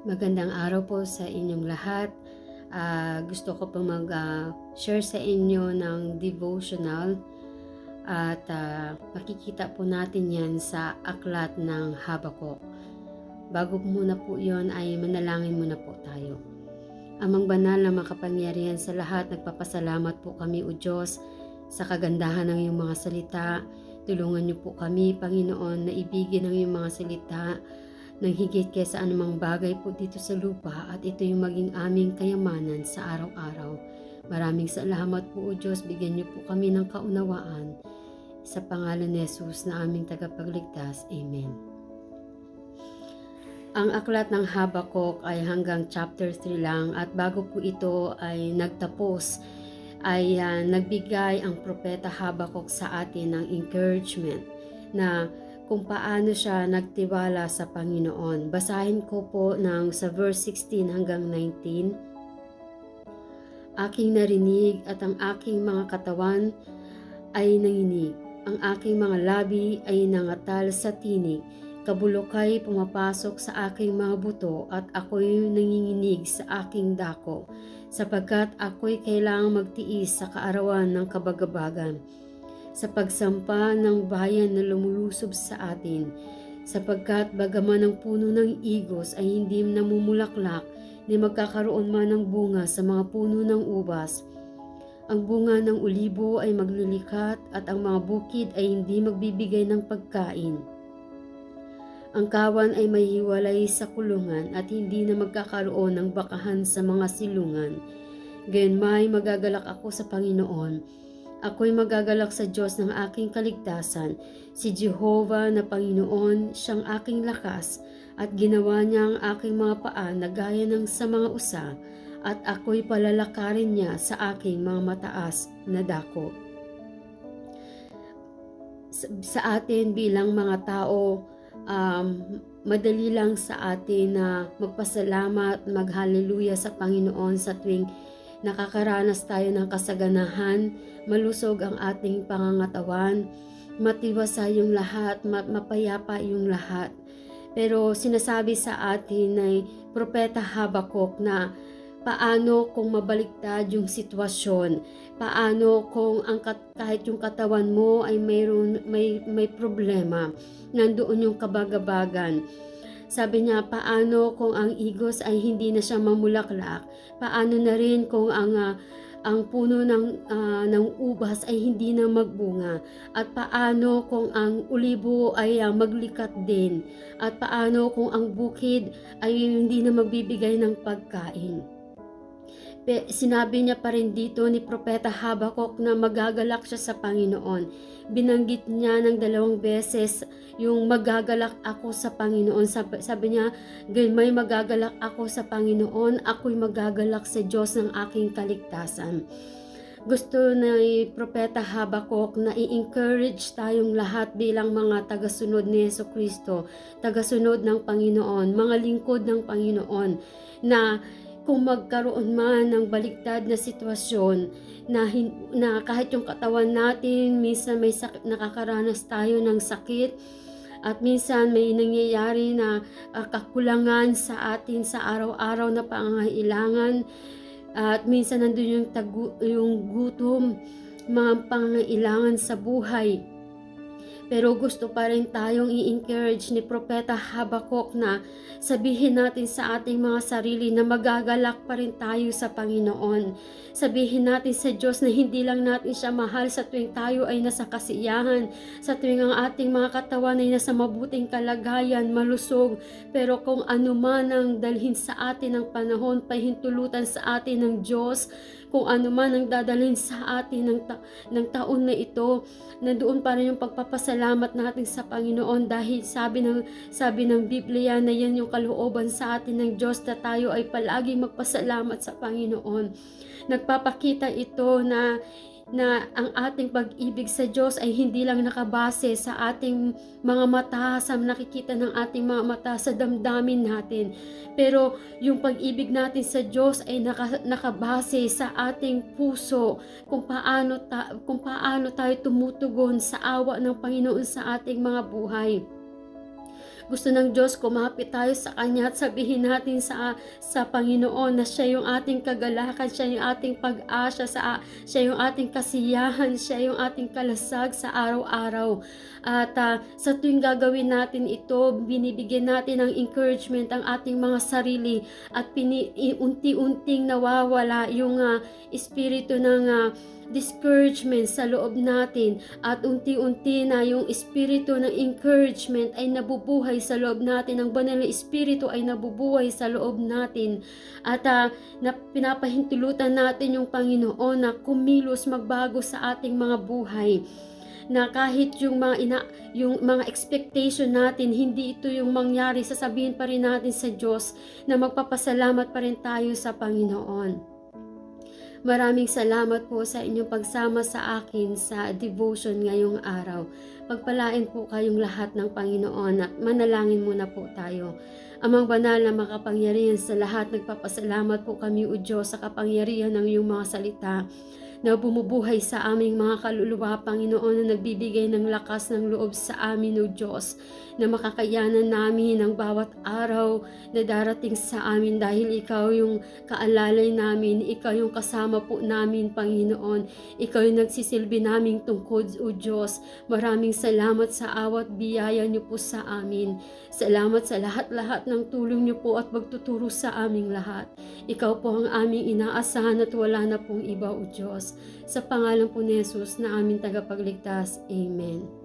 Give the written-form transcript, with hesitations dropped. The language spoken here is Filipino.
Magandang araw po sa inyong lahat. Gusto ko pong mag-share sa inyo ng devotional at makikita po natin yan sa aklat ng Habakuk. Bago muna po yon ay manalangin muna po tayo. Amang banal na makapangyarihan sa lahat, nagpapasalamat po kami o Diyos sa kagandahan ng iyong mga salita. Tulungan niyo po kami, Panginoon, na ibigin ang iyong mga salita ng higit kaysa anumang bagay po dito sa lupa, at ito yung maging aming kayamanan sa araw-araw. Maraming salamat po o Diyos, bigyan niyo po kami ng kaunawaan. Sa pangalan ni Jesus na aming tagapagligtas. Amen. Ang aklat ng Habakuk ay hanggang chapter 3 lang, at bago po ito ay nagtapos ay nagbigay ang propeta Habakuk sa atin ng encouragement na kung paano siya nagtiwala sa Panginoon. Basahin ko po sa verse 16 hanggang 19. Aking narinig at ang aking mga katawan ay nanginig. Ang aking mga labi ay nangatal sa tinig. Kabulokay pumapasok sa aking mga buto at ako'y nanginginig sa aking dako, sapagkat ako'y kailangang magtiis sa kaarawan ng kabagabagan, sa pagsampa ng bayan na lumulusob sa atin, sapagkat bagaman ang puno ng igos ay hindi namumulaklak, ni magkakaroon man ng bunga sa mga puno ng ubas, ang bunga ng ulibo ay maglilikat at ang mga bukid ay hindi magbibigay ng pagkain. Ang kawan ay mahiwalay sa kulungan at hindi na magkakaroon ng bakahan sa mga silungan. Gayunmay magagalak ako sa Panginoon. Ako'y magagalak sa Diyos ng aking kaligtasan. Si Jehovah na Panginoon, siyang aking lakas, at ginawa niya ang aking mga paa na gaya ng sa mga usa, at ako'y palalakarin niya sa aking mga mataas na dako. Sa atin bilang mga tao, madali lang sa atin na magpasalamat, maghaleluya sa Panginoon sa tuwing nakakaranas tayo ng kasaganahan, malusog ang ating pangangatawan, matiwasay yung lahat, mapayapa yung lahat. Pero sinasabi sa atin ay propeta Habakuk na paano kung mabaliktad yung sitwasyon, paano kung kahit yung katawan mo ay may problema, nandoon yung kabagabagan. Sabi niya, paano kung ang igos ay hindi na siya mamulaklak? Paano na rin kung ang puno ng ubas ay hindi na magbunga? At paano kung ang ulibo ay maglikat din? At paano kung ang bukid ay hindi na magbibigay ng pagkain? Sinabi niya pa rin dito ni Propeta Habakuk na magagalak siya sa Panginoon. Binanggit niya ng 2 beses yung magagalak ako sa Panginoon. Sabi niya, may magagalak ako sa Panginoon, ako'y magagalak sa Diyos ng aking kaligtasan. Gusto ni Propeta Habakuk na i-encourage tayong lahat bilang mga tagasunod ni Jesucristo, tagasunod ng Panginoon, mga lingkod ng Panginoon, na kung magkaroon man ng baliktad na sitwasyon na kahit yung katawan natin, minsan may nakakaranas tayo ng sakit, at minsan may nangyayari na kakulangan sa atin sa araw-araw na pangangailangan, at minsan nandun yung gutom, mga pangangailangan sa buhay. Pero gusto pa rin tayong i-encourage ni Propeta Habakuk na sabihin natin sa ating mga sarili na magagalak pa rin tayo sa Panginoon. Sabihin natin sa Diyos na hindi lang natin siya mahal sa tuwing tayo ay nasa kasiyahan, sa tuwing ang ating mga katawan ay nasa mabuting kalagayan, malusog. Pero kung ano man ang dalhin sa atin ng panahon, pahintulutan sa atin ng Diyos, kung ano man ang dadalhin sa atin ng taon na ito, nandoon pa rin yung pagpapasalamat natin sa Panginoon, dahil sabi ng Biblia na yan yung kalooban sa atin ng Diyos, na tayo ay palaging magpasalamat sa Panginoon. Nagpapakita ito na ang ating pag-ibig sa Diyos ay hindi lang nakabase sa ating mga mata, sa nakikita ng ating mga mata, sa damdamin natin. Pero yung pag-ibig natin sa Diyos ay nakabase sa ating puso, kung paano tayo tumutugon sa awa ng Panginoon sa ating mga buhay. Gusto ng Diyos kumapit tayo sa Kanya at sabihin natin sa Panginoon na siya yung ating kagalakan, siya yung ating pag-asa, siya yung ating kasiyahan, siya yung ating kalasag sa araw-araw. At sa tuwing gagawin natin ito, binibigyan natin ng encouragement ang ating mga sarili at unti-unting nawawala yung espiritu ng discouragement sa loob natin at unti-unti na yung espiritu ng encouragement ay nabubuhay sa loob natin. Ang banal na espiritu ay nabubuhay sa loob natin at pinapahintulutan natin yung Panginoon na kumilos, magbago sa ating mga buhay, na kahit yung mga expectation natin, hindi ito yung mangyari, sasabihin pa rin natin sa Diyos na magpapasalamat pa rin tayo sa Panginoon. Maraming salamat po sa inyong pagsama sa akin sa devotion ngayong araw. Pagpalain po kayong lahat ng Panginoon at manalangin muna po tayo. Amang banal na makapangyarihan sa lahat, nagpapasalamat po kami, O Diyos, sa kapangyarihan ng iyong mga salita na bumubuhay sa aming mga kaluluwa, Panginoon, na nagbibigay ng lakas ng loob sa amin, O Diyos, na makakayanan namin ang bawat araw na darating sa amin dahil Ikaw yung kaalalay namin, Ikaw yung kasama po namin, Panginoon, Ikaw yung nagsisilbi naming tungkod, O Diyos. Maraming salamat sa awat biyaya niyo po sa amin. Salamat sa lahat-lahat ng tulong niyo po at pagtuturo sa aming lahat. Ikaw po ang aming inaasahan at wala na pong iba, O Diyos. Sa pangalan po ni Jesus na aming tagapagligtas. Amen.